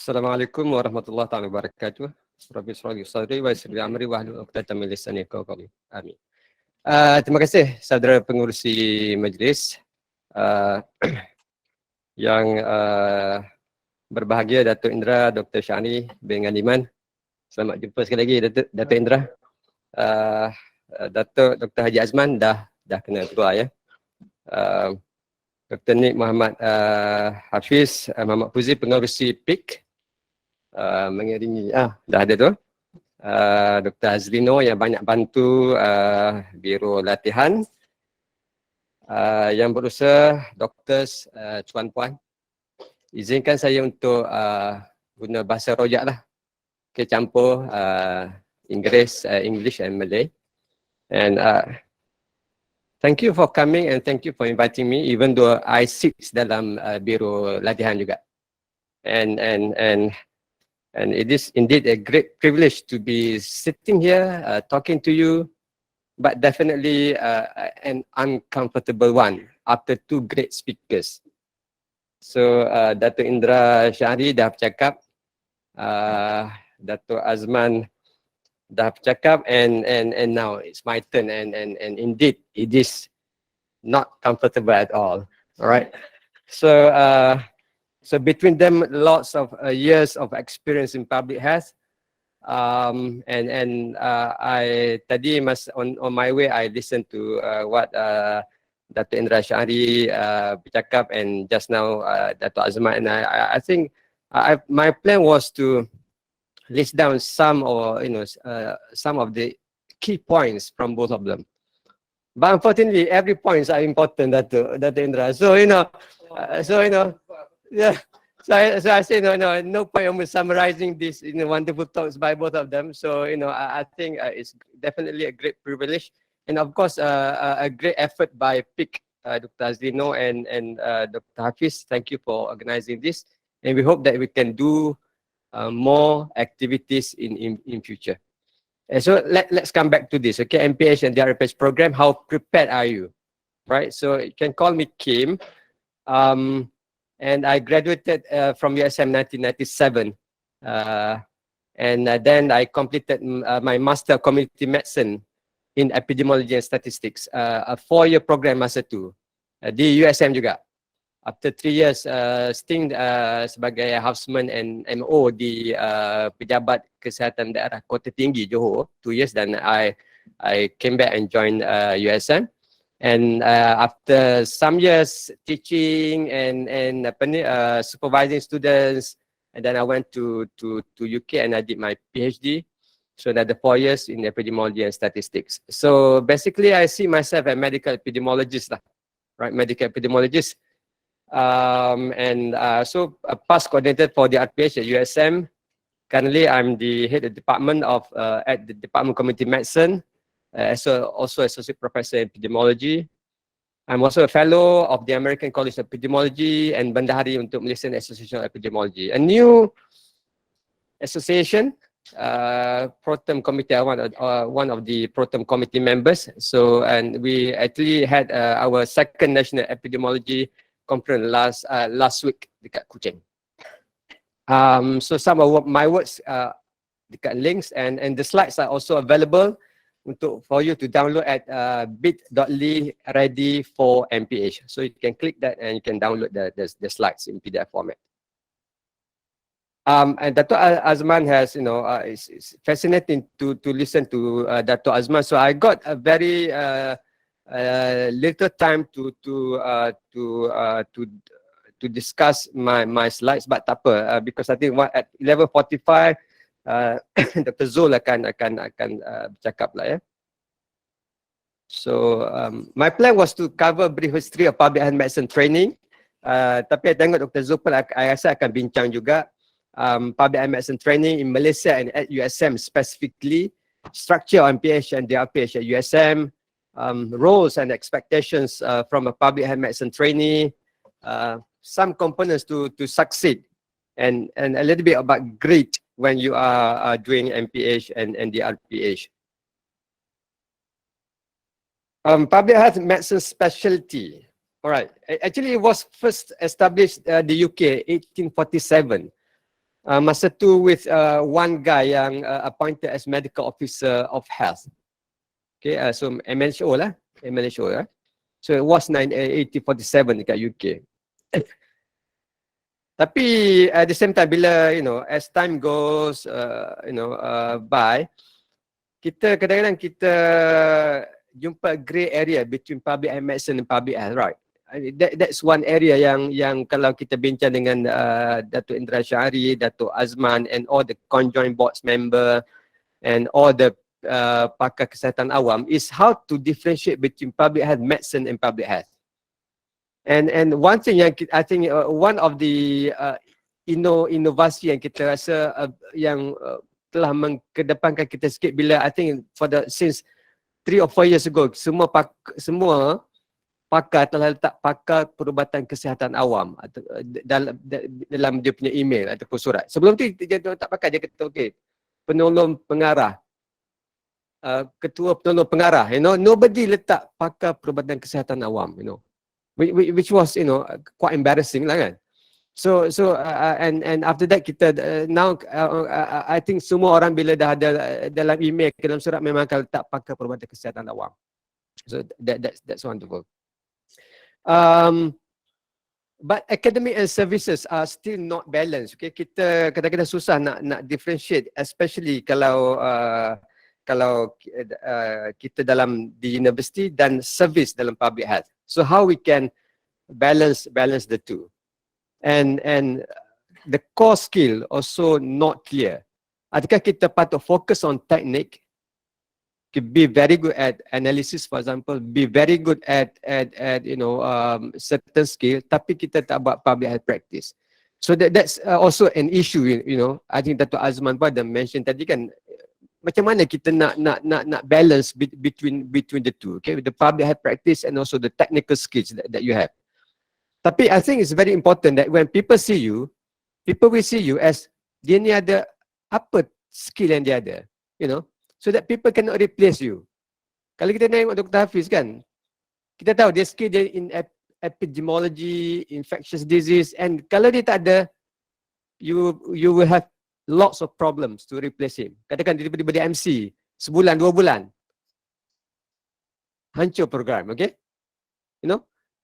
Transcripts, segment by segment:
Assalamualaikum warahmatullahi taala wabarakatuh. Rabbi shrah li sadri wa yassir li amri wahlul 'uqdatam min lisani yafqahu qawli. Amin. Terima kasih saudara pengurusi majlis yang berbahagia, Datuk Indra, Dr. Syahni bin Iman. Selamat jumpa sekali lagi Datuk Indra. Datuk Dr. Haji Azman dah kena keluar ya. Dr. Nik Muhammad Hafiz, Muhammad Fuzi pengurusi PIK mengiringi dah ada tu. Dr. Azlino yang banyak bantu biro latihan. Yang berusaha doktor tuan-puan, izinkan saya untuk guna bahasa rojak lah, campur English and Malay. And thank you for coming and thank you for inviting me, even though I sit dalam biro latihan juga. And it is indeed a great privilege to be sitting here talking to you, but definitely an uncomfortable one after two great speakers. So Datuk Indra Syahri dah bercakap, Datuk Azman dah bercakap, and now it's my turn, and indeed it is not comfortable at all. All right. So so between them, lots of years of experience in public health. I tadi on my way I listened to what Datuk Indra Syahri bercakap, and just now Datuk Azman, and I think my plan was to list down some of the key points from both of them. But unfortunately, every points are important, Datuk Indra. So yeah. So I say no point of summarizing this wonderful talks by both of them. So I think it's definitely a great privilege, and of course a great effort by PIK, Dr. Azlino and Dr. Hafiz. Thank you for organizing this, and we hope that we can do more activities in future. And so let's come back to this. Okay, MPH and DRPH program. How prepared are you? Right. So you can call me Kim. And I graduated from USM 1997, and then I completed my Master of Community Medicine in Epidemiology and Statistics, a 4-year program masa tu di USM juga. After 3 years stint sebagai houseman and MO di Pejabat Kesihatan Daerah Kota Tinggi Johor, 2 years, dan I came back and joined USM. And after some years teaching and supervising students, and then I went to UK and I did my PhD. So another 4 years in epidemiology and statistics. So basically, I see myself as a medical epidemiologist, right? Medical epidemiologist. So a past coordinator for the RPH at USM. Currently, I'm the head of department at the Department of Community Medicine. Also associate professor in epidemiology. I'm also a fellow of the American College of Epidemiology and Bendahari untuk Malaysian Association of Epidemiology. A new association, Protem Committee, one of the Protem Committee members. So, and we actually had our second National Epidemiology Conference last week dekat Kuching. So some of my works dekat links, and the slides are also available for you to download at bit.ly/ready4mph. So you can click that and you can download the slides in PDF format. And Dato' Azman has, it's fascinating to listen to Dato' Azman. So I got a very little time to discuss my slides, but tak apa, because I think at 11:45 Dr. Zul akan bercakap lah ya. So my plan was to cover brief history of public health medicine training. Tapi I tengok Dr. Zul pun I rasa akan bincang juga public health medicine training in Malaysia and at USM specifically, structure of MPH and DRPH at USM, roles and expectations from a public health medicine trainee, some components to succeed, and a little bit about grade when you are doing MPH and DRPH. Public health medicine specialty. All right. Actually, it was first established the UK 1847. Masa tu with one guy yang appointed as medical officer of health. Okay, so MLHO lah, MLHO lah. So it was 1847 dekat UK. Tapi at the same time, bila as time goes by, kita kadang-kadang kita jumpa grey area between public health medicine and public health, right? That's one area yang kalau kita bincang dengan Datuk Indra Syahri, Datuk Azman and all the conjoint boards member and all the pakar kesihatan awam is how to differentiate between public health medicine and public health. And one thing yang I think one of the inovasi yang kita rasa yang telah mengedepankan kita sikit bila I think since 3 or 4 years ago semua pakar telah letak pakar perubatan kesihatan awam atau dalam dia punya email ataupun surat. Sebelum tu dia tak pakar, dia kata okey, penolong pengarah, ketua penolong pengarah, nobody letak pakar perubatan kesihatan awam, which was quite embarrassing lah kan. So and after that kita now I think semua orang bila dah ada dalam email ke dalam surat memang akan letak pakar perubatan kesihatan awam. So that's wonderful. But academic and services are still not balanced. Okay, kita kadang-kadang susah nak differentiate, especially kalau kita dalam di university dan service dalam public health. So how we can balance the two, and the core skill also not clear. Adakah kita patut fokus on technique, be very good at analysis, for example, be very good at certain skill, tapi kita tak buat public health practice. So that's also an issue. I think Datuk Azman pun ada mention tadi kan, macam mana kita nak balance between the two, okay, the public health practice and also the technical skills that you have. Tapi I think it's very important that when people see you, people will see you as dia ni ada apa skill yang dia ada, so that people cannot replace you. Kalau kita tengok Dr. Hafiz kan, kita tahu dia skill dia in epidemiology, infectious disease, and kalau dia tak ada, you will have lots of problems to replace him. Katakan tiba-tiba dia MC sebulan 2 bulan, hancur program, okay?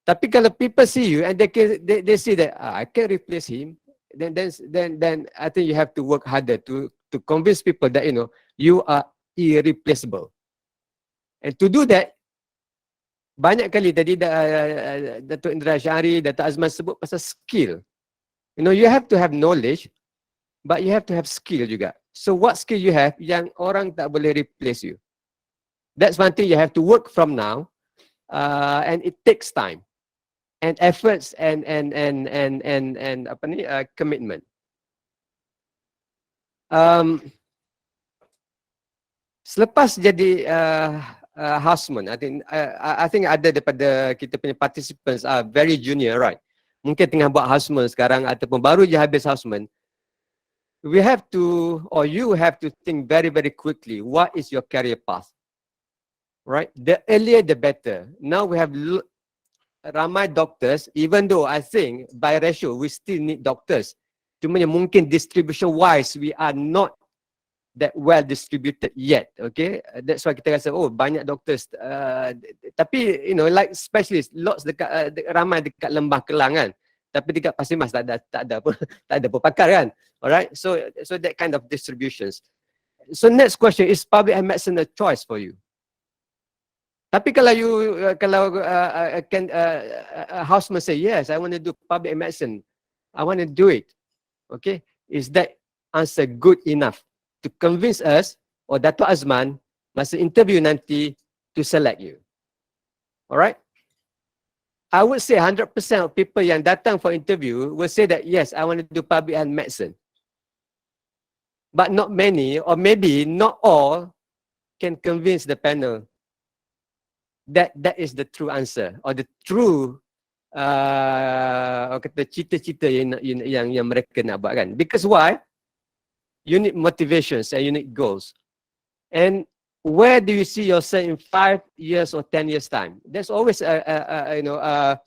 Tapi kalau people see you and they see that I can replace him, then I think you have to work harder to convince people that you are irreplaceable. And to do that, banyak kali tadi Datuk Indra Syahri, Datuk Azman sebut pasal skill. You have to have knowledge, but you have to have skill juga. So what skill you have yang orang tak boleh replace you? That's one thing you have to work from now, and it takes time and efforts and commitment. Selepas jadi houseman, I think ada daripada kita punya participants are very junior, right? Mungkin tengah buat houseman sekarang ataupun baru je habis houseman. We have to, or you have to think very, very quickly, what is your career path? Right? The earlier the better. Now we have ramai doctors, even though I think by ratio we still need doctors. Cuma mungkin distribution wise we are not that well distributed yet. Okay, that's why kita rasa banyak doctors. Tapi like specialist, lots dekat ramai dekat Lembah Kelang kan. Tapi dekat Pasir Mas tak ada pun pakar kan. Alright, so that kind of distributions. So next question, is public health medicine a choice for you? Tapi kalau a houseman say yes, I want to do public medicine, I want to do it. Okay, is that answer good enough to convince us or Datuk Azman masa interview nanti to select you? Alright, I would say 100% of people yang datang for interview will say that yes, I want to do public health medicine. But not many, or maybe not all, can convince the panel that is the true answer or the true kata cita-cita yang mereka nak buat kan. Because why? You need motivations and you need goals. And where do you see yourself in 5 years or 10 years time? There's always a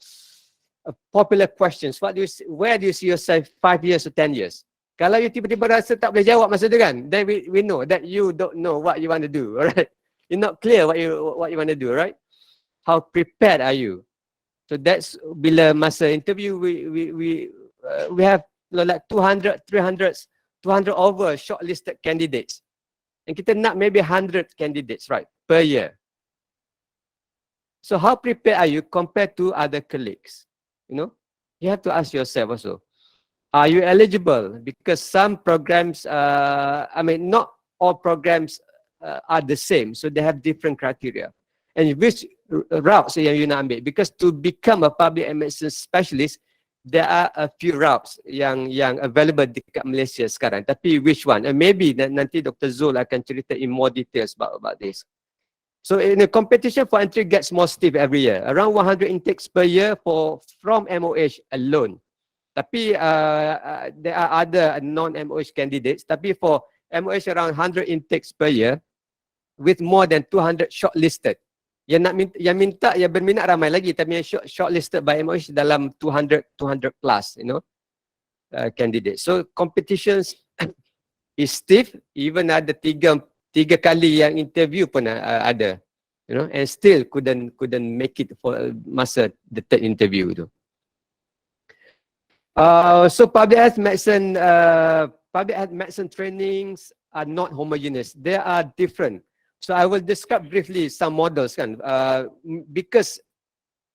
popular questions. Where do you see yourself 5 years or 10 years? Kalau you tiba-tiba rasa tak boleh jawab masa tu kan, then we know that you don't know what you want to do, alright? You're not clear what you want to do, right? How prepared are you? So that's bila masa interview we have like 200, 300, 200 over shortlisted candidates. And kita nak maybe 100 candidates, right, per year. So how prepared are you compared to other colleagues? You know, you have to ask yourself also, are you eligible? Because some programs, not all programs are the same. So they have different criteria. And which routes yang you nak ambil? Because to become a public medicine specialist, there are a few routes yang available dekat Malaysia sekarang. Tapi which one? And maybe nanti Dr. Zul akan cerita in more details about this. So in the competition for entry gets more stiff every year. Around 100 intakes per year from MOH alone. Tapi there are other non-MOH candidates. Tapi for MOH around 100 intakes per year with more than 200 shortlisted. Yang berminat ramai lagi, tapi yang shortlisted by MOH dalam 200 plus, you know, candidates. So competitions is stiff. Even ada tiga kali yang interview pun ada, you know, and still couldn't make it for masa the third interview tu. So public health medicine trainings are not homogeneous. They are different. So I will describe briefly some models kan. Because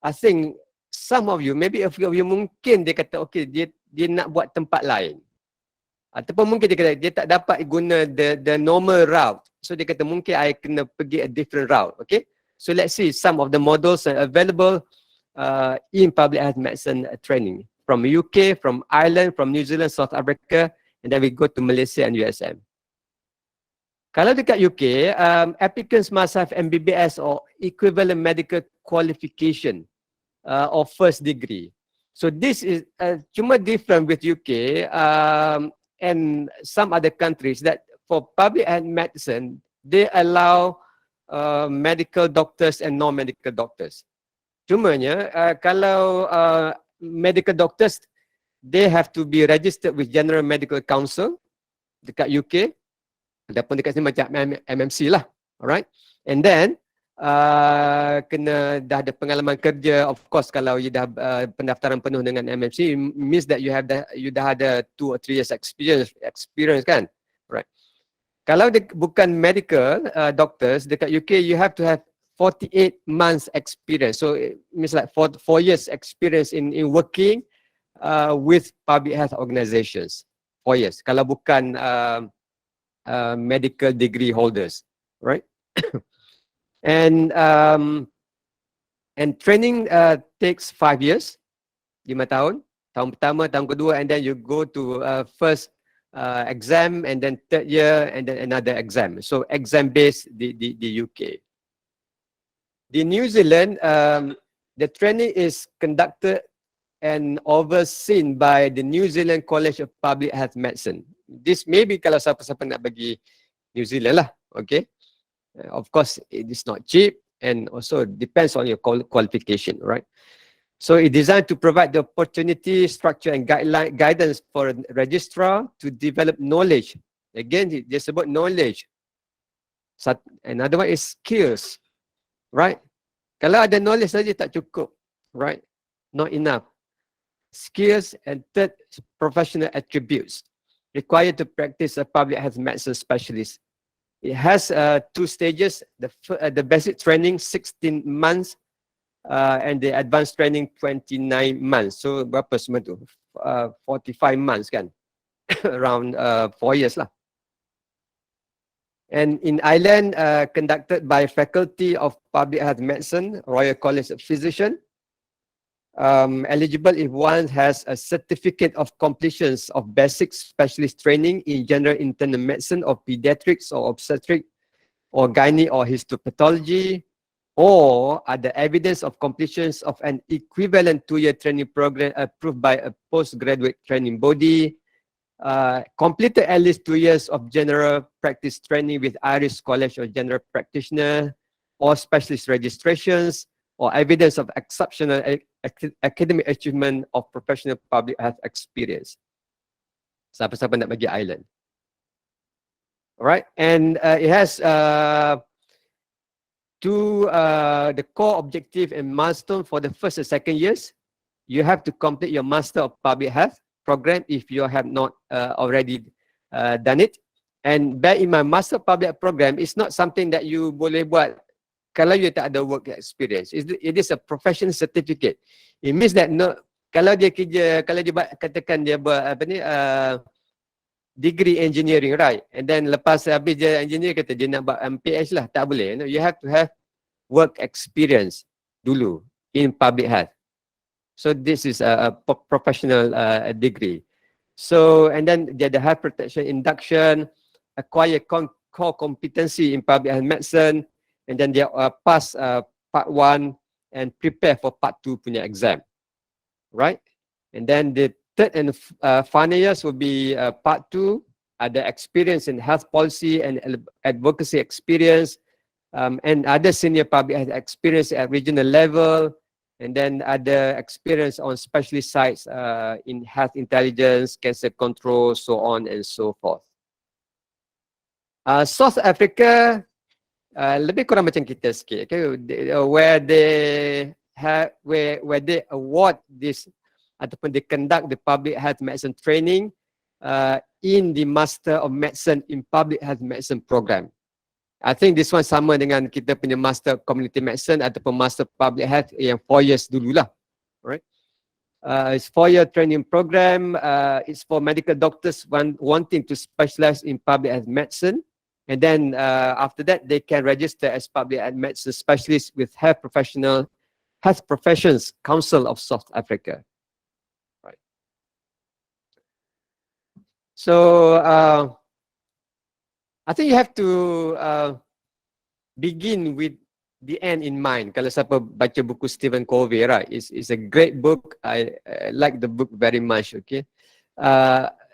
I think some of you, maybe if you mungkin dia kata okay, dia nak buat tempat lain. Ataupun mungkin dia kata dia tak dapat guna the normal route. So dia kata mungkin I kena pergi a different route. Okay. So let's see some of the models available in public health medicine training. From UK, from Ireland, from New Zealand, South Africa, and then we go to Malaysia and USM. Kalau dekat UK, applicants must have MBBS or equivalent medical qualification or first degree. So this is cuma different with UK and some other countries that for public health medicine, they allow medical doctors and non-medical doctors. Cumanya kalau medical doctors, they have to be registered with General Medical Council dekat UK. Adapun dekat sini macam MMC lah. Alright. And then, kena dah ada pengalaman kerja. Of course, kalau you dah pendaftaran penuh dengan MMC, means that you dah ada 2 or 3 years experience kan. Right. Kalau bukan medical doctors dekat UK, you have to have 48 months experience. So it means like 4 years experience in working with public health organizations. 4 years. Kalau bukan medical degree holders, right? And training takes 5 years, 5 tahun. Tahun pertama, tahun kedua, and then you go to first exam, and then third year, and then another exam. So exam based the UK. The New Zealand, the training is conducted and overseen by the New Zealand College of Public Health Medicine. This maybe kalau siapa-siapa nak bagi New Zealand lah, okay? Of course, it is not cheap and also depends on your qualification, right? So it's designed to provide the opportunity, structure and guidance for a registrar to develop knowledge. Again, dia sebut knowledge. Another one is skills. Right? Kalau ada knowledge saja tak cukup. Right? Not enough. Skills and third, professional attributes required to practice a public health medicine specialist. It has 2 stages. The basic training 16 months and the advanced training 29 months. So berapa semua tu? 45 months kan? Around 4 years lah. And in Ireland, conducted by Faculty of Public Health Medicine, Royal College of Physicians, eligible if one has a certificate of completions of basic specialist training in general internal medicine or pediatrics or obstetric or gynae or histopathology, or other evidence of completions of an equivalent 2-year training program approved by a postgraduate training body, completed at least 2 years of general practice training with Irish College of General Practitioner or specialist registrations, or evidence of exceptional academic achievement of professional public health experience. Siapa-siapa nak pergi island. Alright, and it has the core objective and milestone for the first and second years. You have to complete your Master of Public Health program if you have not already done it. And bear in mind, Master of Public Health program is not something that you boleh buat kalau you tak ada work experience. It is a professional certificate. It means that no, kalau dia kerja, kalau dia katakan dia buat apa ni, degree engineering, right? And then lepas habis dia engineer kata dia nak buat MPH lah, tak boleh. You have to have work experience dulu in public health. So this is a professional degree. So and then dia ada health protection induction, acquire core competency in public health medicine, and then dia pass part 1 and prepare for part 2 punya exam, right? And then the third and final years will be part 2, ada experience in health policy and advocacy experience, and other senior public health experience at regional level, and then ada experience on specialist sites in health intelligence, cancer control, so on and so forth. South Africa lebih kurang macam kita sikit, okay? Where they award this ataupun they conduct the public health medicine training in the Master of Medicine in Public Health Medicine program. I think this one sama dengan kita punya Master Community Medicine ataupun Master Public Health yang 4 years dululah, right? It's 4-year training program. It's for medical doctors wanting to specialize in public health medicine, and then after that they can register as public health medicine specialist with Health Professions Council of South Africa. Right. So I think you have to begin with the end in mind. Kalau siapa baca buku Stephen Covey, right? It's a great book. I like the book very much. Okay.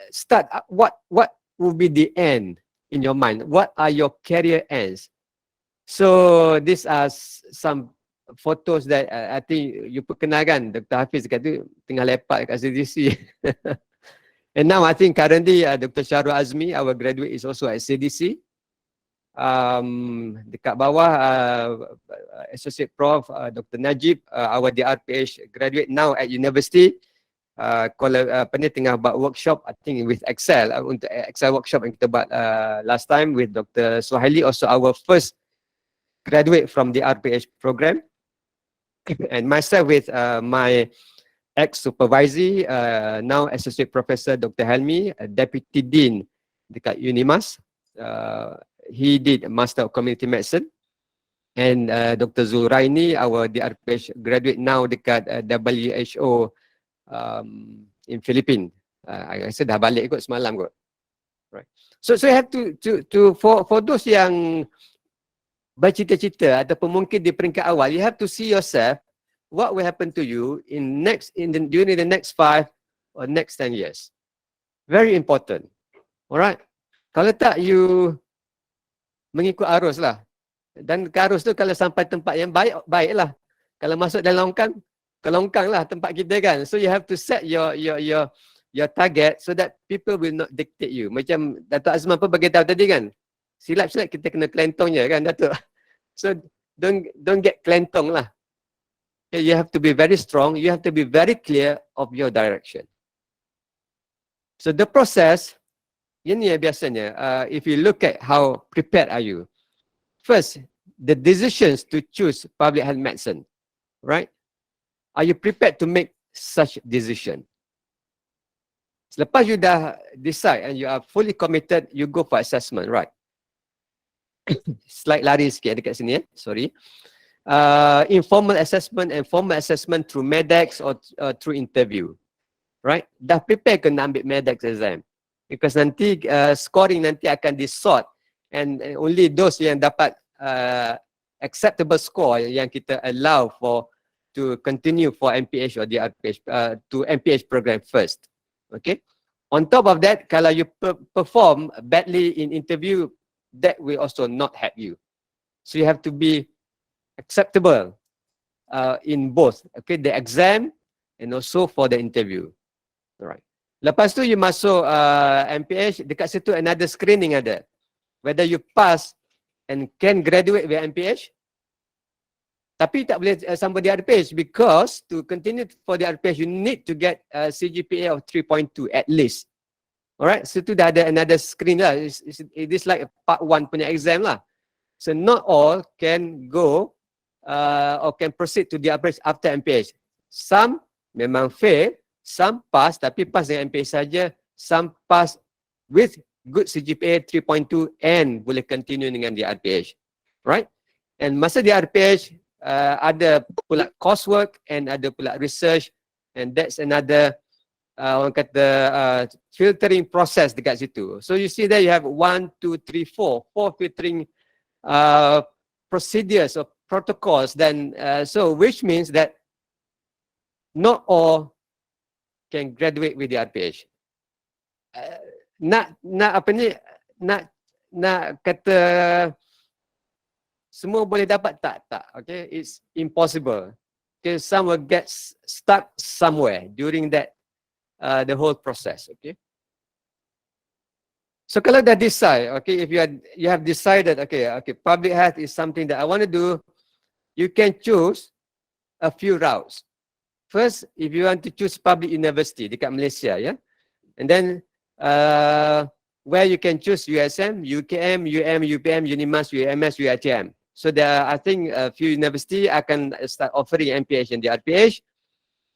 Start. What will be the end in your mind? What are your career ends? So these are some photos that I think you perkenalkan. Dr. Hafiz kata tengah lepak kat CDC. And now I think currently Dr. Syarul Azmi, our graduate, is also at CDC. Dekat bawah Associate Prof Dr. Najib, our DRPH graduate now at university. Tengah buat workshop, I think with Excel, untuk Excel workshop yang kita buat last time with Dr. Suhaili, also our first graduate from the RPH program. And myself with my ex-supervisor, now Associate Professor Dr. Helmi, Deputy Dean dekat Unimas. He did Master of Community Medicine. And Dr. Zulraini, our DRPH graduate now dekat WHO in Philippines. I rasa dah balik kot semalam kot. Right. So you have to for those yang bercita-cita ataupun mungkin di peringkat awal, you have to see yourself what will happen to you during the next 5 or next 10 years. Very important. Alright. Kalau tak, you mengikut arus lah. Dan ke arus tu kalau sampai tempat yang baik, baiklah. Kalau masuk dalam longkang, ke longkang lah tempat kita kan. So you have to set your target so that people will not dictate you. Macam Datuk Azman pun beritahu tadi kan. Silap-silap kita kena kelentong je kan Datuk. So don't get kelentong lah. You have to be very strong. You have to be very clear of your direction. So the process, ini biasanya, if you look at how prepared are you. First, the decisions to choose public health medicine, right? Are you prepared to make such decision? Selepas you dah decide and you are fully committed, you go for assessment, right? Slide lari sikit dekat sini, sorry. Informal assessment and formal assessment through MEDEX or through interview, right? Dah prepare ke nak ambil MEDEX exam? Because nanti scoring nanti akan disort and only those yang dapat acceptable score yang kita allow to continue for MPH or DRPH to MPH program first. Okay. On top of that, kalau you perform badly in interview, that will also not help you. So you have to be acceptable in both, okay, the exam and also for the interview. All right. Lepas tu you masuk MPH, dekat situ another screening ada. Whether you pass and can graduate with MPH. Tapi tak boleh sambung di RPH because to continue for the RPH you need to get a CGPA of 3.2 at least. Alright, situ dah ada another screen lah. It is like part 1 punya exam lah. So not all can go or can proceed to the RPH after MPH. Some memang fail, some pass tapi pass dengan MPH saja, some pass with good CGPA 3.2 and boleh continue dengan di RPH. Right? And masa di RPH ada pula coursework and ada pula research, and that's another orang kata filtering process dekat situ. So you see there you have 1, 2, 3, 4 filtering procedures or protocols. Then so which means that not all can graduate with the RPH. Nak apa ni, nak kata semua boleh dapat tak? Okay, it's impossible. Okay, some will get stuck somewhere during that the whole process. Okay. So kalau dah decide, okay, if you have decided, okay, public health is something that I want to do, you can choose a few routes. First, if you want to choose public university dekat Malaysia, yeah, and then where you can choose USM, UKM, UM, UPM, UNIMAS, UMS, UITM. So there are, I think, a few university akan start offering MPH and the RPH,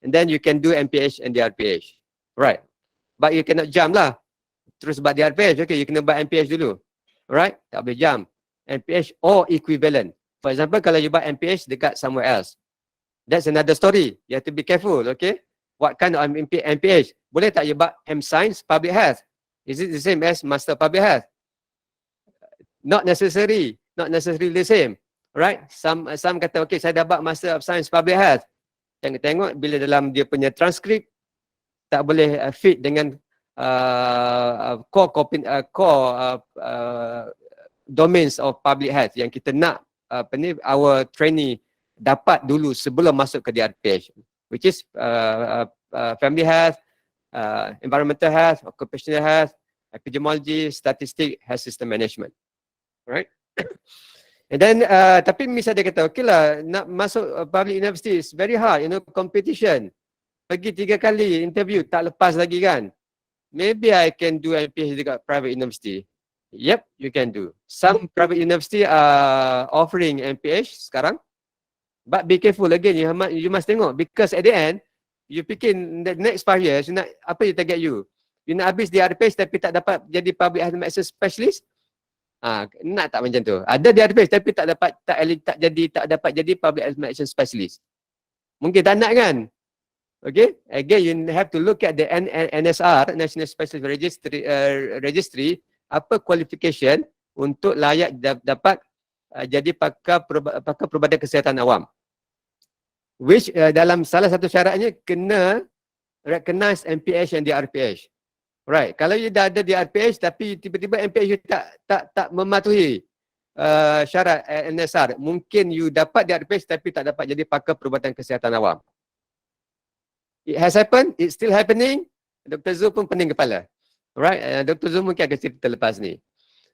and then you can do MPH and the RPH, right? But you cannot jump lah. Terus buat the RPH, okay, you kena buat MPH dulu, right? Tak boleh jump. MPH or equivalent. For example, kalau you buat MPH dekat somewhere else, that's another story. You have to be careful, okay? What kind of MPH? Boleh tak you buat M-Science, Public Health? Is it the same as Master Public Health? Not necessarily the same, right? Some kata, okay, saya dapat Master of Science Public Health. Tengok bila dalam dia punya transkrip tak boleh fit dengan core domains of public health yang kita nak our trainee dapat dulu sebelum masuk ke DRPH, which is family health, environmental health, occupational health, epidemiology, statistics, health system management, right? And then tapi misalnya dia kata, okay lah, nak masuk public university is very hard, you know, competition. Pergi 3 kali interview tak lepas lagi kan. Maybe I can do MPH dekat private university. Yep, you can do. Some private university are offering MPH sekarang. But be careful again, you must tengok, because at the end, you fikir the next 5 years, you nak, apa you target you? You nak habis di RPH tapi tak dapat jadi public health medicine specialist? Nak tak macam tu? Ada di RPH tapi tak dapat jadi public health medicine specialist. Mungkin tak nak kan? Okay, again you have to look at the NSR, National Specialist Registry, apa qualification untuk layak dapat jadi pakar perubatan kesihatan awam. Which dalam salah satu syaratnya kena recognize MPH and DRPH. Right, kalau you dah ada DRPH tapi tiba-tiba MPH you tak mematuhi syarat NSR, mungkin you dapat DRPH tapi tak dapat jadi pakar perubatan kesihatan awam. It has happened, it's still happening. Dr. Zul pun pening kepala. Alright, Dr. Zul mungkin akan cerita lepas ni.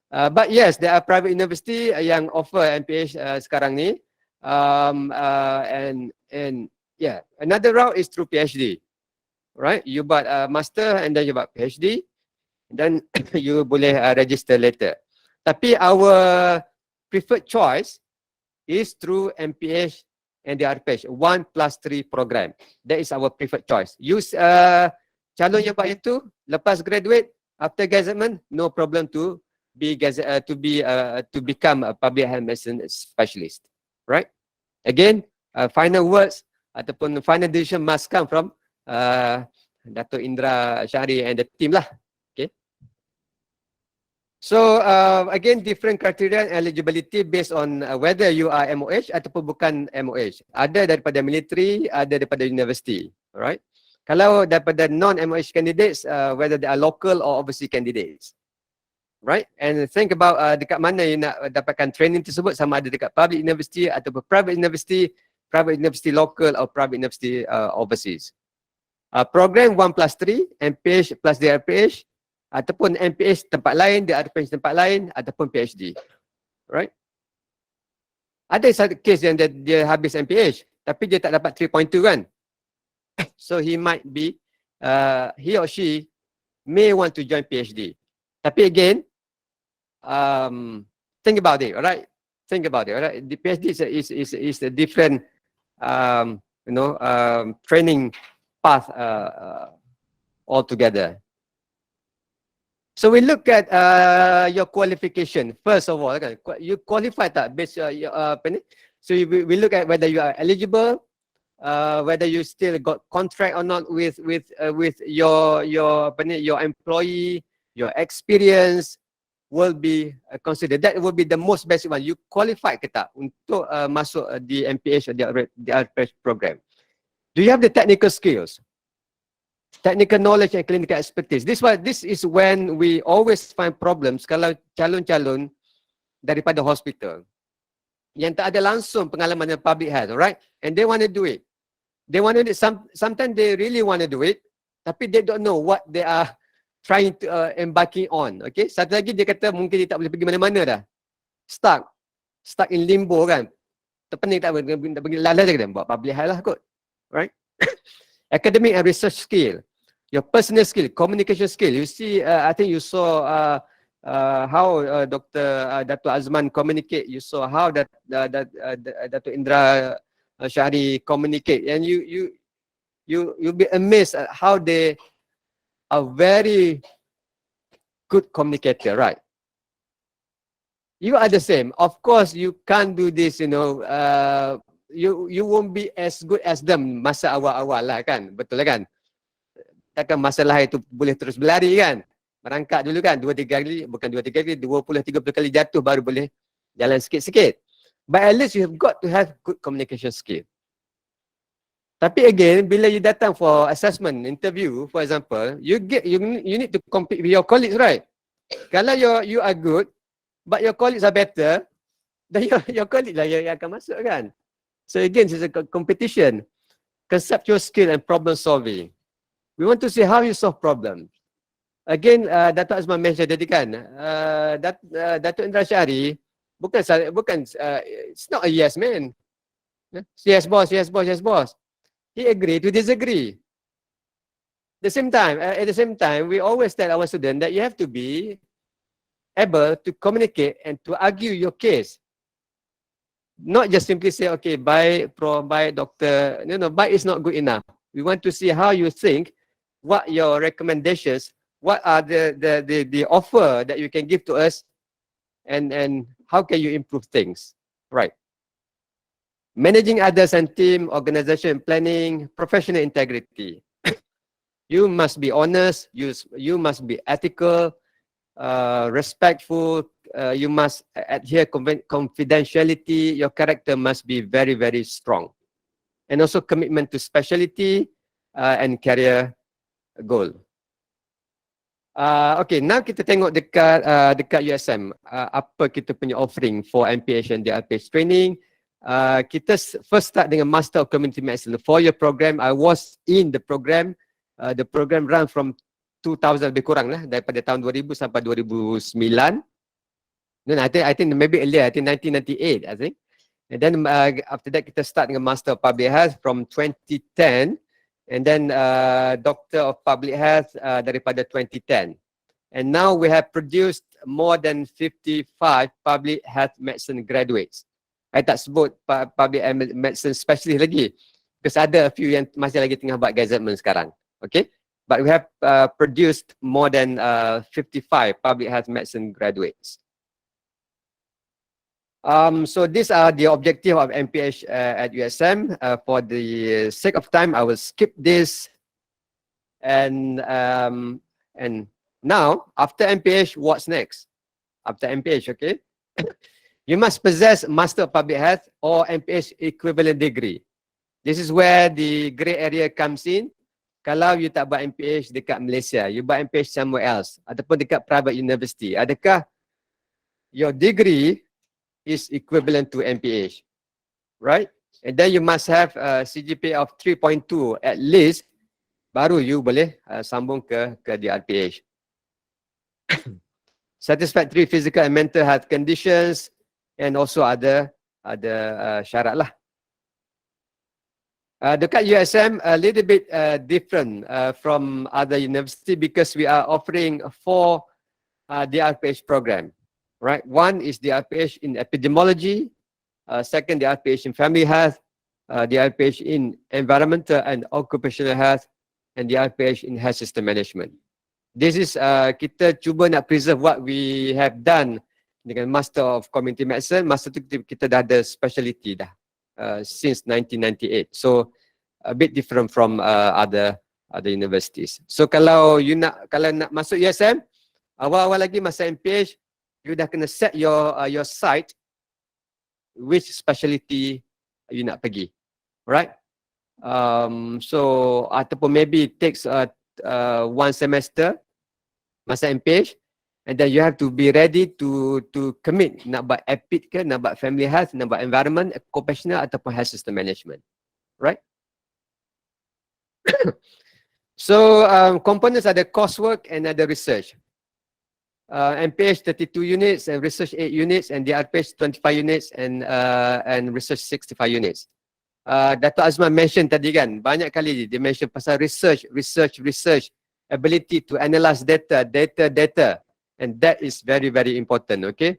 But yes, there are private university yang offer MPH sekarang ni. And yeah, another route is through PhD. Right, you buat master and then you buat PhD, then you boleh register later. Tapi our preferred choice is through MPH and the RPH 1+3 program. That is our preferred choice. Use calon yang buat itu lepas graduate, after gazettement, no problem to become a public health medicine specialist. Right? Again, final words ataupun final decision must come from Dato' Indra Syahri and the team lah. Okay. So again, different criteria and eligibility based on whether you are MOH ataupun bukan MOH. Ada daripada military, ada daripada university. Alright. Kalau daripada non-MOH candidates, whether they are local or overseas candidates. Right. And think about dekat mana you nak dapatkan training tersebut, sama ada dekat public university ataupun private university local or private university overseas. Program 1+3, MPH plus DRPH, ataupun MPH tempat lain, DRPH tempat lain, ataupun PhD. Right? Ada satu case yang dia habis MPH, tapi dia tak dapat 3.2 kan? So he might be, he or she may want to join PhD. Tapi again, think about it, alright? Think about it, alright? The PhD is a different, training path altogether. So we look at your qualification first of all. Kan? You qualify tak based so we look at whether you are eligible, whether you still got contract or not with your employee, your experience will be considered. That will be the most basic one. You qualify ke tak untuk masuk di MPH or the RPH program. Do you have the technical skills? Technical knowledge and clinical expertise. This is when we always find problems kalau calon-calon daripada hospital yang tak ada langsung pengalaman dengan public health, alright? And they want to do it. They want to do it. Sometimes they really want to do it, tapi they don't know what they are trying to embarking on. Okay? Satu lagi dia kata mungkin dia tak boleh pergi mana-mana dah. Stuck in limbo kan. Terpening tak pergi lalas dia kata buat public health lah kot. Right? Academic and research skill, your personal skill, communication skill. You see, I think you saw how Dr. Azman communicate. You saw how that Dr. Indra Shari communicate, and you'll be amazed at how they are very good communicator, right? You are the same. Of course, you can't do this, you won't be as good as them masa awal-awal lah kan, betul lah kan? Takkan masa lahir tu boleh terus berlari kan? Merangkak dulu kan, 2-3 kali, bukan 2-3 kali, 20-30 kali jatuh baru boleh jalan sikit-sikit. But at least you have got to have good communication skill. Tapi again, bila you datang for assessment, interview, for example, you need to compete with your colleagues, right? Kalau you are good, but your colleagues are better, then your colleague lah yang akan masuk kan? So again, it's a competition. Conceptual skill and problem solving. We want to see how you solve problems. Again, Dato' Azman mentioned tadi kan, Dato' Indra Syari, bukan, it's not a yes man. Yes boss, yes boss, yes boss. He agreed to disagree. At the same time, we always tell our students that you have to be able to communicate and to argue your case. Not just simply say, okay, buy doctor. No, buy is not good enough. We want to see how you think, what your recommendations, what are the offer that you can give to us, and how can you improve things, right? Managing others and team, organization, planning, professional integrity. You must be honest, you must be ethical, respectful, you must adhere confidentiality, your character must be very, very strong. And also commitment to specialty and career goal. Okay, now kita tengok dekat USM, apa kita punya offering for MPH and DRPH training. Kita first start dengan Master of Community Medicine, the 4-year program. I was in the program. The program run from 2000 lebih kurang lah, daripada tahun 2000 sampai 2009. Then I think maybe earlier, I think 1998, I think. And then after that kita start dengan Master of Public Health from 2010, and then Doctor of Public Health daripada 2010. And now we have produced more than 55 public health medicine graduates. I tak sebut public medicine specialist lagi, because ada a few yang masih lagi tengah buat gazettement sekarang. Okay, but we have produced more than 55 public health medicine graduates. So these are the objective of MPH at USM. For the sake of time, I will skip this. And now, after MPH, what's next? After MPH, okay? You must possess Master of Public Health or MPH equivalent degree. This is where the grey area comes in. Kalau you tak buat MPH dekat Malaysia, you buat MPH somewhere else, ataupun dekat private university, adakah your degree is equivalent to MPH, right? And then you must have a CGPA of 3.2 at least baru you boleh sambung ke DRPH. Satisfactory physical and mental health conditions, and also ada syarat lah. Dekat USM a little bit different from other university because we are offering 4 DRPH program, right? One is DRPH in epidemiology, second DRPH in family health, DRPH in environmental and occupational health, and DRPH in health system management. This is kita cuba nak preserve what we have done dengan Master of Community Medicine. Masa tu kita dah ada specialty dah since 1998. So a bit different from other universities. So kalau nak masuk USM, awal-awal lagi masa MPH, you dah kena set your sight which specialty you nak pergi, right? So ataupun maybe it takes 1 semester masa MPH, and then you have to be ready to commit nak buat EPID ke, nak buat family health, nak buat environment, occupational ataupun health system management, right? So components ada coursework and ada research. MPH 32 units and research 8 units, and DRPH 25 units and research 65 units. Dato' Azman mention tadi kan, banyak kali dia mention pasal research, ability to analyze data, and that is very, very important, okay?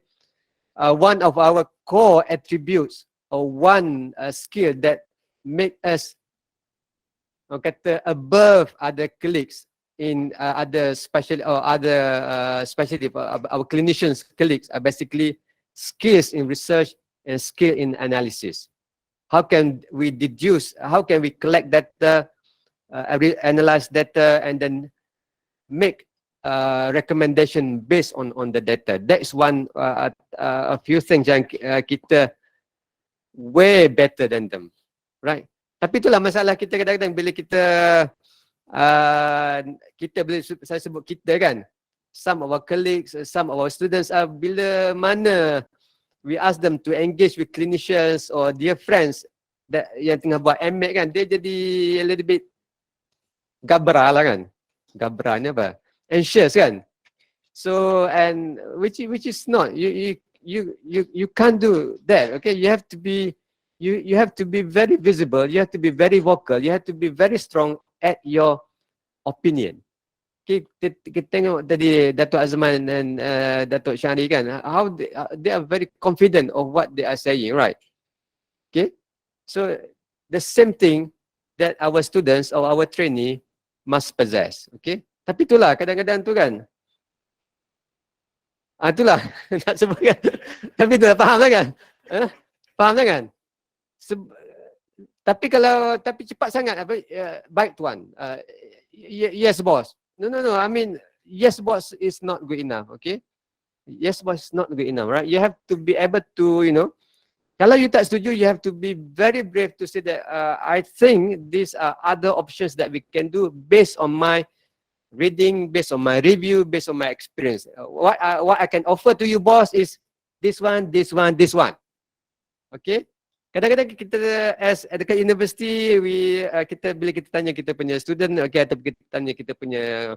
One of our core attributes or one skill that make us kata above other colleagues in other special or other specialty, our clinicians colleagues are basically skills in research and skill in analysis. How can we deduce, how can we collect data, analyze data, and then make recommendation based on the data. That is one a few things yang kita way better than them, right? Tapi itulah masalah kita kadang-kadang bila kita boleh saya sebut kita kan, some of our colleagues, some of our students bila mana we ask them to engage with clinicians or their friends that yang tengah buat MMed kan, dia jadi a little bit gabra lah kan. Gabra ni apa? Anxious kan. So and which is not, you can't do that. Okay, you have to be very visible, you have to be very vocal, you have to be very strong at your opinion. Okay, kita tengok tadi Dato' Azman dan Dato' Syahri kan, how they are very confident of what they are saying, right? Okay, so the same thing that our students or our trainee must possess. Okay, tapi itulah kadang-kadang tu kan, itulah nak sebut kan. Tapi itulah, faham lah kan? Faham lah kan? Tapi cepat sangat apa, baik tuan, yes boss. No, I mean yes boss is not good enough. Okay, yes boss is not good enough, right? You have to be able to, you know, kalau you tak setuju, you have to be very brave to say that I think these are other options that we can do based on my reading, based on my review, based on my experience. What I can offer to you boss is this one. Okay, kadang-kadang kita dekat university, kita bila kita tanya kita punya student, okay, atau kita tanya kita punya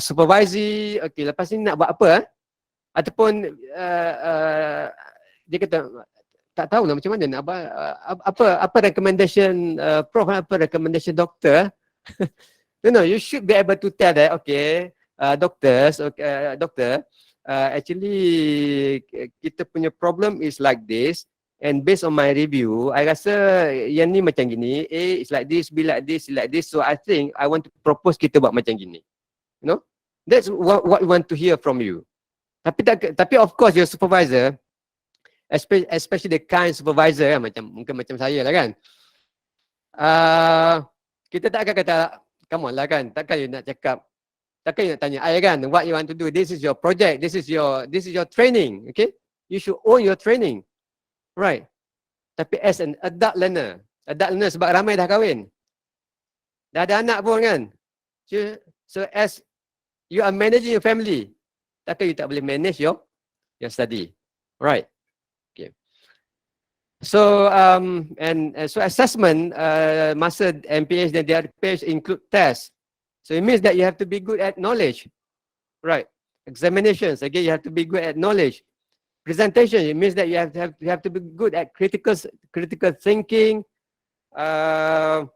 supervisor, okay, lepas ni nak buat apa, ataupun dia kata tak tahulah macam mana nak apa recommendation prof, apa recommendation doktor. No, you should be able to tell that, okay, doctor, actually kita punya problem is like this, and based on my review, I rasa yang ni macam gini, A is like this, B like this, C like this, so I think I want to propose kita buat macam gini. You know, that's what we want to hear from you. Tapi of course your supervisor, especially the kind supervisor kan, mungkin macam saya lah kan, kita tak akan kata come on lah kan, takkan you nak cakap, takkan you nak tanya I kan, what you want to do, this is your project, this is your training, okay, you should own your training, right? Tapi as an adult learner sebab ramai dah kahwin, dah ada anak pun kan, so as you are managing your family, takkan you tak boleh manage your study, right? Okay. So so assessment masa MPH dan DRPH include tests. So it means that you have to be good at knowledge, right? Examinations, again, you have to be good at knowledge. Presentation, it means that you have to be good at critical thinking, uh,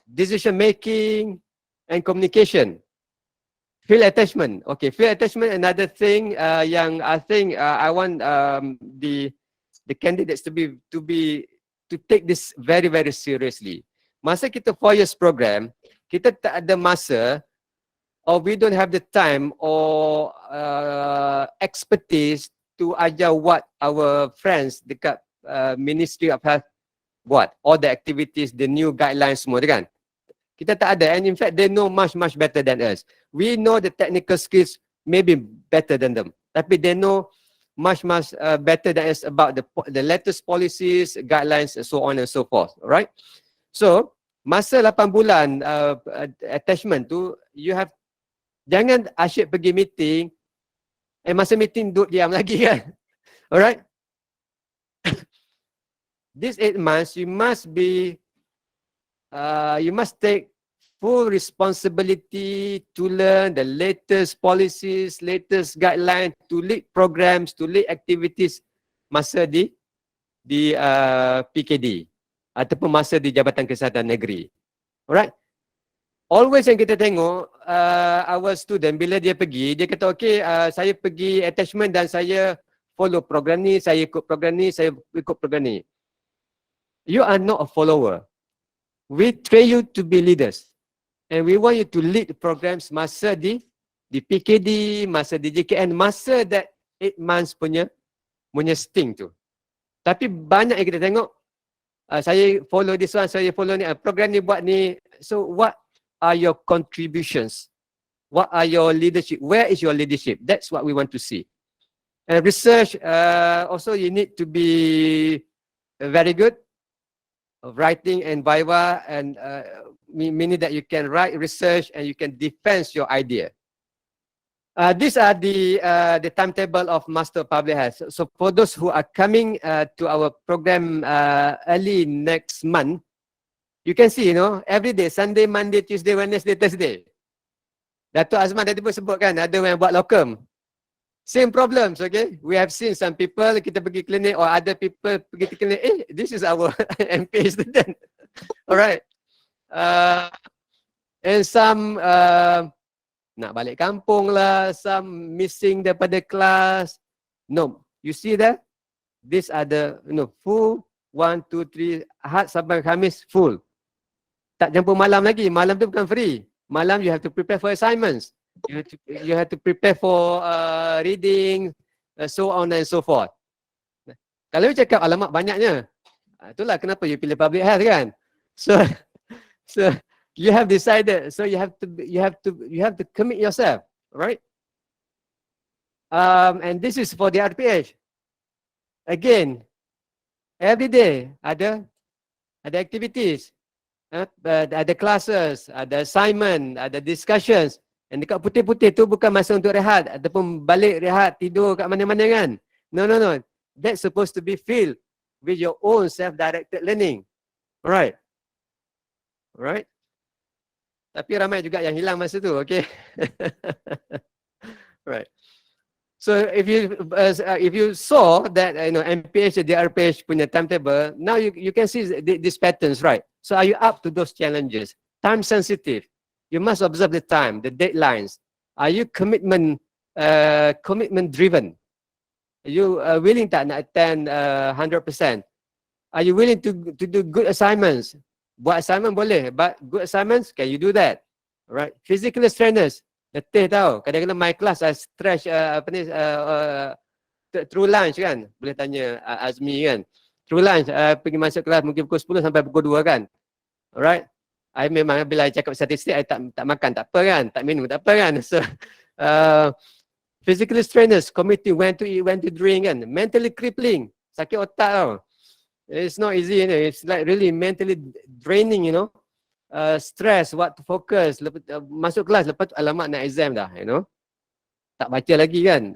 decision making, and communication. Field attachment, okay. Field attachment, another thing yang I think I want the candidates to take this very seriously. Masa kita 4 years program, kita tak ada masa, or we don't have the time or expertise to ajar what our friends dekat Ministry of Health buat, all the activities, the new guidelines semua kan. Kita tak ada, and in fact they know much better than us. We know the technical skills maybe better than them, tapi they know much better than us about the latest policies, guidelines, and so on and so forth. Alright, so masa 8 bulan attachment tu, you have, jangan asyik pergi meeting, masa meeting duduk diam lagi kan. Alright, these 8 months you must take full responsibility to learn the latest policies, latest guidelines, to lead programs, to lead activities masa di PKD ataupun masa di Jabatan Kesihatan Negeri. Alright. Always yang kita tengok our student bila dia pergi, dia kata okay, saya pergi attachment dan saya follow program ni, saya ikut program ni, saya ikut program ni. You are not a follower. We train you to be leaders. And we want you to lead programs masa di PKD, masa di JKN, masa that 8 months punya sting tu. Tapi banyak yang kita tengok, saya follow this one, saya follow ni, program ni buat ni. So what are your contributions? What are your leadership? Where is your leadership? That's what we want to see. And research, also you need to be very good of writing and viva, and meaning that you can write research and you can defend your idea. These are the timetable of Master Public Health. So for those who are coming to our program early next month, you can see, every day, Sunday, Monday, Tuesday, Wednesday, Thursday. Datuk Azman tadi pun sebut kan, ada yang buat locum. Same problems, okay? We have seen some people, kita pergi klinik, or other people pergi klinik, this is our MP student. Alright. And some nak balik kampung lah, some missing daripada kelas. No, you see that? These are the, full, 1, 2, 3, Ahad sampai Khamis, full. Tak campur malam lagi, malam tu bukan free. Malam you have to prepare for assignments. You have to prepare for reading, so on and so forth. Kalau you cakap alamak banyaknya, itulah kenapa you pilih public health kan. So you have decided, so you have to commit yourself, right? And this is for the RPH. Again, every day ada activities, ada classes, ada assignment, ada discussions. And dekat putih-putih tu bukan masa untuk rehat ataupun balik rehat tidur kat mana-mana kan. No. That's supposed to be filled with your own self-directed learning. Alright. Tapi ramai juga yang hilang masa tu, okay? Right. So if you saw that MPH, DRPH punya timetable, now you can see these patterns, right? So are you up to those challenges? Time sensitive. You must observe the time, the deadlines. Are you commitment driven? Are you willing tak nak attend 100%? Are you willing to do good assignments? Buat assignment boleh, but good assignments, can you do that? Right? Physical strenuous. Letih tau. Kadang-kadang my class I stretch through lunch kan. Boleh tanya Azmi kan. Through lunch, pergi masuk kelas mungkin pukul 10 sampai pukul 2 kan. Alright? I memang bila I cakap statistik, I tak makan tak apa kan, tak minum tak apa kan. So, physically strenuous, committing when to eat, when to drink kan. Mentally crippling, sakit otak tau. It's not easy, it's like really mentally draining, stress, what to focus, masuk kelas, lepas tu alamak nak exam dah, tak baca lagi kan.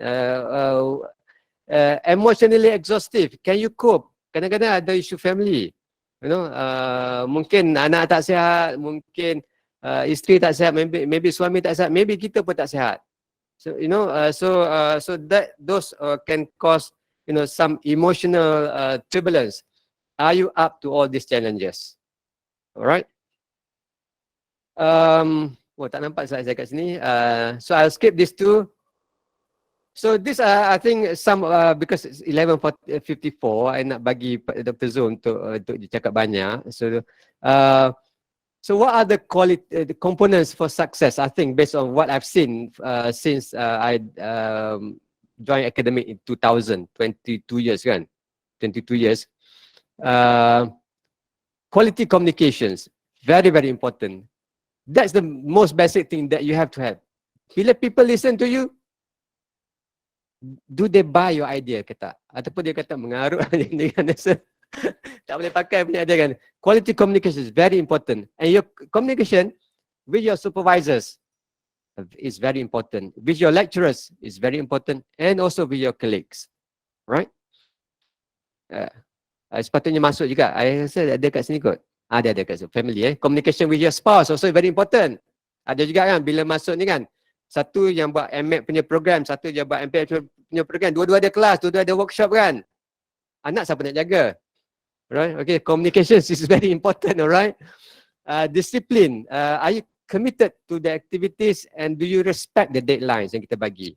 emotionally exhaustive. Can you cope? Kadang-kadang ada isu family. You know, mungkin anak tak sihat, mungkin isteri tak sihat, maybe suami tak sihat, maybe kita pun tak sihat. So you know, so that those can cause, you know, some emotional turbulence. Are you up to all these challenges? Alright. Oh, tak nampak slide saya kat sini. So I'll skip this two. So this I think some because it's 11:54, I nak bagi Dr. Zul untuk cakap banyak. So what are the quality, the components for success? I think based on what I've seen since I joined academic in 2000, 22 years kan, 22 years. Quality communications, very very important. That's the most basic thing that you have to have. Bila people listen to you, do they buy your idea ke tak? Ataupun dia kata mengarut dengan tak boleh pakai punya idea kan. Quality communication is very important. And your communication with your supervisors is very important. With your lecturers is very important. And also with your colleagues. Right? Sepatutnya masuk juga. I rasa ada kat sini kot. Ada kat sini. Family Communication with your spouse also very important. Ada juga kan bila masuk ni kan. Satu yang buat MAT punya program, satu yang buat MPH punya program. Dua-dua ada kelas, dua-dua ada workshop kan. Anak siapa nak jaga? Right? Okay, communication is very important, alright? Discipline. Are you committed to the activities and do you respect the deadlines yang kita bagi?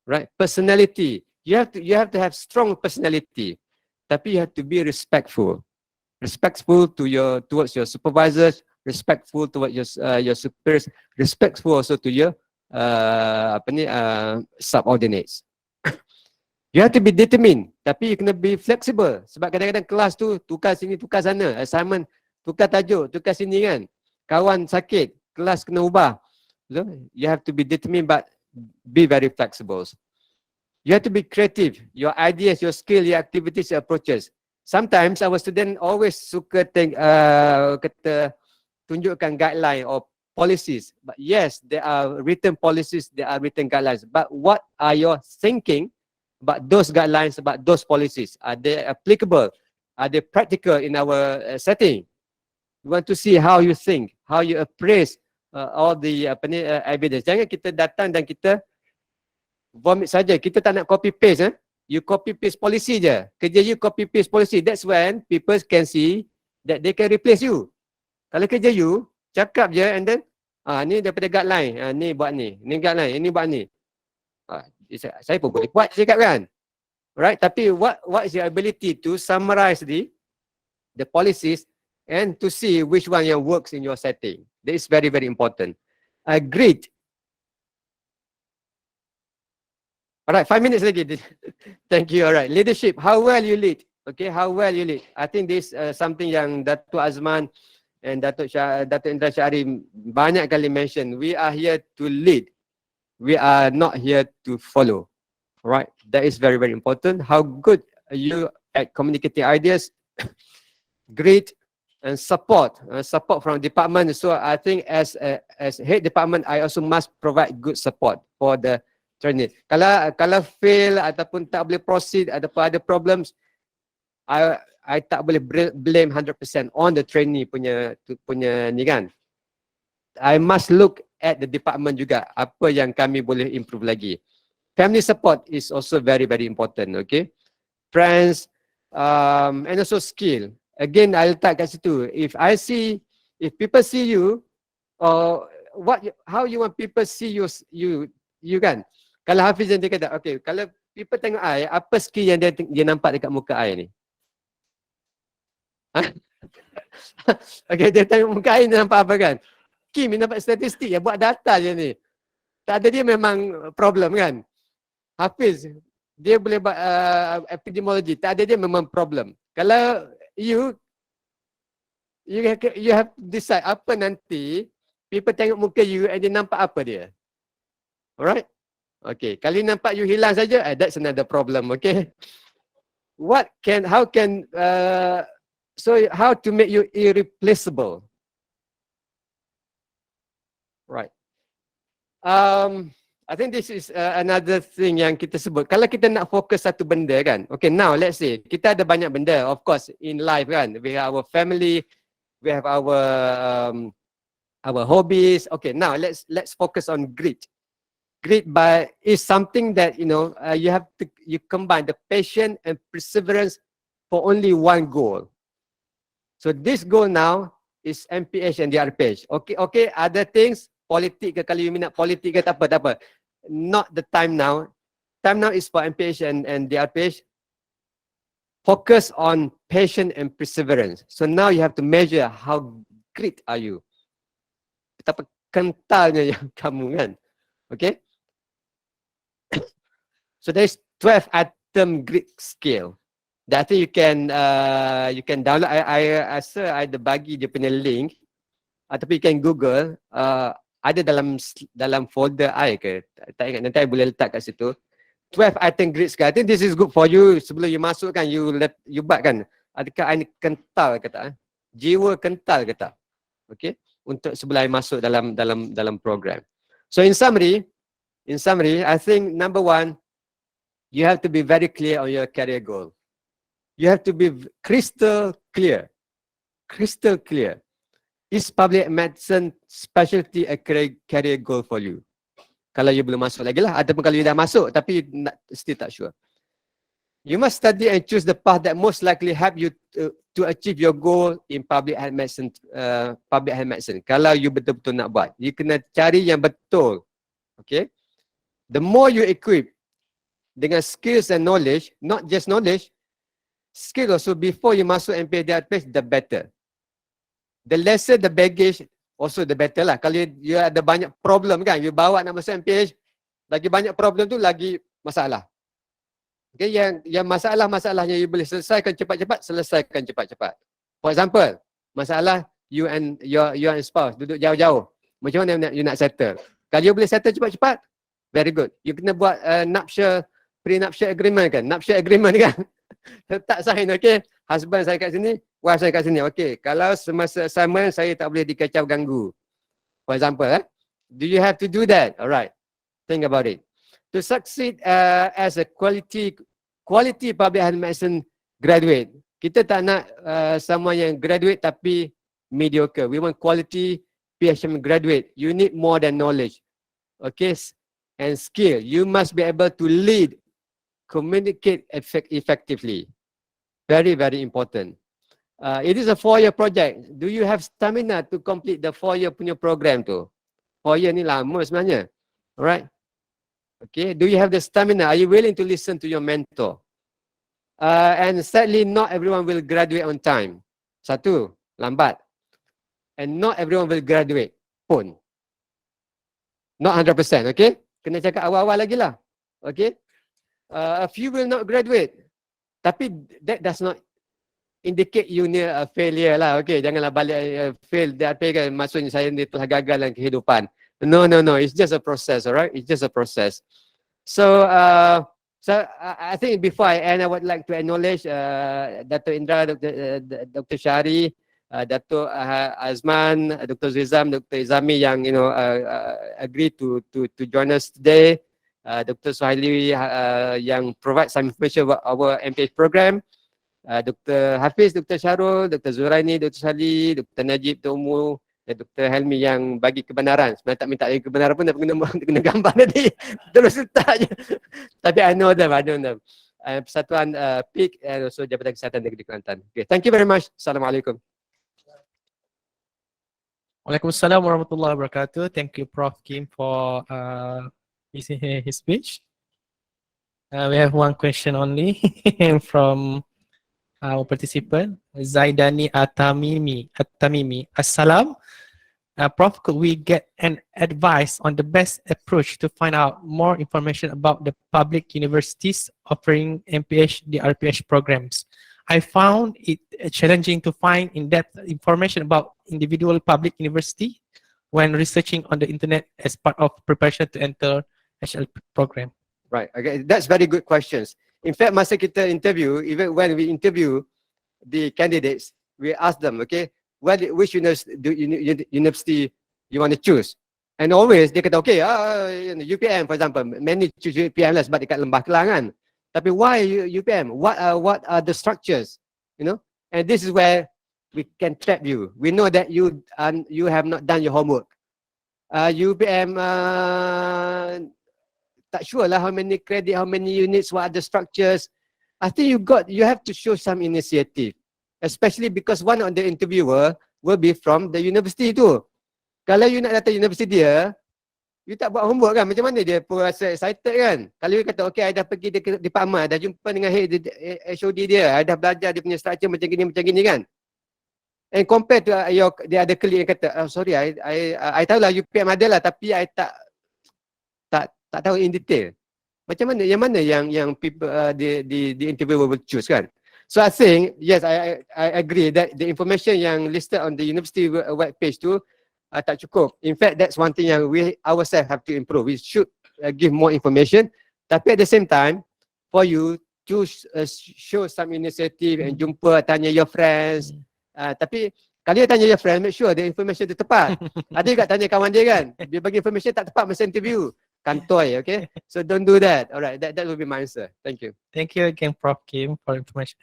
Right? Personality. You have to have strong personality. Tapi you have to be respectful. Respectful towards your supervisors, respectful towards your superiors, respectful also to your subordinates. You have to be determined, tapi you kena be flexible. Sebab kadang-kadang kelas tu tukar sini, tukar sana, assignment tukar tajuk, tukar sini kan. Kawan sakit, kelas kena ubah. So, you have to be determined but be very flexible. You have to be creative. Your ideas, your skill, your activities, your approaches. Sometimes our student always suka tunjukkan guideline or policies. But yes, there are written policies, there are written guidelines. But what are your thinking about those guidelines, about those policies? Are they applicable? Are they practical in our setting? We want to see how you think, how you appraise all the evidence. Jangan kita datang dan kita vomit saja. Kita tak nak copy paste. You copy paste policy je. Kerja you copy paste policy. That's when people can see that they can replace you. Kalau kerja you, cakap je and then ni daripada guideline, ni buat ni guideline, ini buat ni. Saya pun boleh buat cakap kan. Right? Tapi what is your ability to summarize the policies and to see which one yang works in your setting. That is very very important. Great. Alright, 5 minutes lagi. Thank you. Alright, leadership. How well you lead. Okay, how well you lead. I think this something yang Datuk Azman and Datuk Indra Syahri banyak kali mention. We are here to lead. We are not here to follow. Right, that is very very important. How good are you at communicating ideas? Great. And support from department. So I think as head department, I also must provide good support for the trainee. Kalau fail ataupun tak boleh proceed, ataupun ada problems, I tak boleh blame 100% on the trainee punya ni kan. I must look at the department juga, apa yang kami boleh improve lagi. Family support is also very very important, okay? Friends, and also skill. Again, I'll letak kat situ. If people see you, or how you want people see you kan? Kalau Hafiz nanti kata, okay, kalau people tengok I, apa skill yang dia nampak dekat muka I ni? Okay, dia tengok muka I ni nampak apa kan? Kim ni nampak statistik, ya buat data je ni. Tak ada dia memang problem kan? Hafiz, dia boleh buat epidemiologi, tak ada dia memang problem. Kalau you have to decide apa nanti people tengok muka you and dia nampak apa dia. Alright? Okay, kali nampak you hilang saja, that's another problem, okay? How to make you irreplaceable? Right. I think this is another thing yang kita sebut. Kalau kita nak fokus satu benda kan. Okay, now let's say kita ada banyak benda. Of course, in life kan. We have our family, we have our hobbies. Okay, now let's focus on grit. Grit is something that you combine the passion and perseverance for only one goal. So this goal now is MPH and DRPH. Okay, other things, politik ke, kalau you minat politik ke, tak apa. Not the time now. Time now is for MPH and DRPH. Focus on passion and perseverance. So now you have to measure how grit are you. Betapa kentalnya yang kamu kan. Okay. So there's 12 item grit scale. That I think you can download. I ada bagi dia punya link. Ataupun you can Google. Ada dalam folder I ke? Tak ingat, nanti I boleh letak kat situ. 12 item grit scale. I think this is good for you. Sebelum you masuk kan, you buat kan. Adakah I kental ke tak? Jiwa kental ke tak? Okay. Untuk sebelum I masuk dalam program. So in summary, I think number one, you have to be very clear on your career goal. You have to be crystal clear. Crystal clear. Is public medicine specialty a career goal for you? Kalau you belum masuk lagi lah. Ataupun kalau you dah masuk tapi still tak sure. You must study and choose the path that most likely help you to achieve your goal in public health medicine. Kalau you betul-betul nak buat. You kena cari yang betul. Okay. The more you equip dengan skills and knowledge, not just knowledge, skill also before you masuk MPH, the better. The lesser the baggage, also the better lah. Kalau you ada banyak problem kan, you bawa nak masuk MPH, lagi banyak problem tu lagi masalah. Okay, yang masalahnya you boleh selesaikan cepat-cepat. For example, masalah you and your spouse duduk jauh-jauh. Macam mana you nak settle? Kalau you boleh settle cepat-cepat, very good. You kena buat pre-nuptial agreement kan? Nuptial agreement kan? Tak sign, okay? Husband saya kat sini, wife saya kat sini. Okay, kalau semasa assignment saya tak boleh dikacau ganggu. For example, do you have to do that? Alright, think about it. To succeed as a quality public health medicine graduate, kita tak nak someone yang graduate tapi mediocre. We want quality PHM graduate. You need more than knowledge, okay, and skill. You must be able to lead, communicate effectively. Very, very important. It is a 4-year project. Do you have stamina to complete the 4-year punya program tu? 4 year ni lama sebenarnya. Alright. Okay. Do you have the stamina? Are you willing to listen to your mentor? And sadly, not everyone will graduate on time. Satu, lambat. And not everyone will graduate pun. Not 100%. Okay. Kena cakap awal-awal lagi lah. Okay. A few will not graduate. Tapi that does not indicate you near a failure lah. Okay, janganlah balik fail. Kan, maksudnya saya ni telah gagal dalam kehidupan. No. It's just a process, alright? It's just a process. So I think before I end, I would like to acknowledge Dr. Indra, Dr. Syari, Dr. Azman, Dr. Zizam, Dr. Izami yang agree to join us today. Dr. Suhaili yang provide some information about our MPH program. Dr. Hafiz, Dr. Syarul, Dr. Zuraini, Dr. Sali, Dr. Najib, Dr. Umu dan Dr. Helmi yang bagi kebenaran. Sebenarnya tak minta lagi kebenaran pun, tapi kena gambar tadi. Terus letak je. Tapi I know them. Persatuan PIK and also Jabatan Kesihatan Negeri Kelantan. Okay, thank you very much. Assalamualaikum. Waalaikumsalam warahmatullahi wabarakatuh. Thank you, Prof. Kim, for his speech. We have one question only from our participant, Zaidani Atamimi. Assalam. Prof, could we get an advice on the best approach to find out more information about the public universities offering MPH, DRPH programs? I found it challenging to find in-depth information about individual public university when researching on the internet as part of preparation to enter HL program. Right, okay, that's very good questions. In fact, masa kita interview, even when we interview the candidates, we ask them, okay, which university you want to choose? And always dia kata, okay, UPM for example, many choose UPM lah sebab dekat Lembah Kelang kan. Tapi why UPM? What are the structures? You know? And this is where we can trap you. We know that you have not done your homework. UPM tak sure lah how many credit, how many units, what are the structures. I think you have to show some initiative. Especially because one of the interviewer will be from the university tu. Kalau you nak datang universiti dia, you tak buat homework kan, macam mana dia pun rasa excited kan? Kalau you kata, okay, I dah pergi ke department, dah jumpa dengan HOD dia, I dah belajar dia punya structure macam gini kan? And compared to dia ada colleague yang kata, oh, sorry, I tahu lah UPM ada lah, tapi I tak tahu in detail. Macam mana, yang people, the interviewer will choose kan? So I think, yes, I agree that the information yang listed on the university web page tu, tak cukup. In fact, that's one thing yang we ourselves have to improve. We should give more information. Tapi at the same time, for you to show some initiative and jumpa, tanya your friends. Tapi kalau dia tanya your friend, make sure the information tu tepat. Ada juga tanya kawan dia kan, dia bagi information tak tepat masa interview. Kantoi, okay? So don't do that. Alright, that will be my answer. Thank you. Thank you again, Prof. Kim, for information.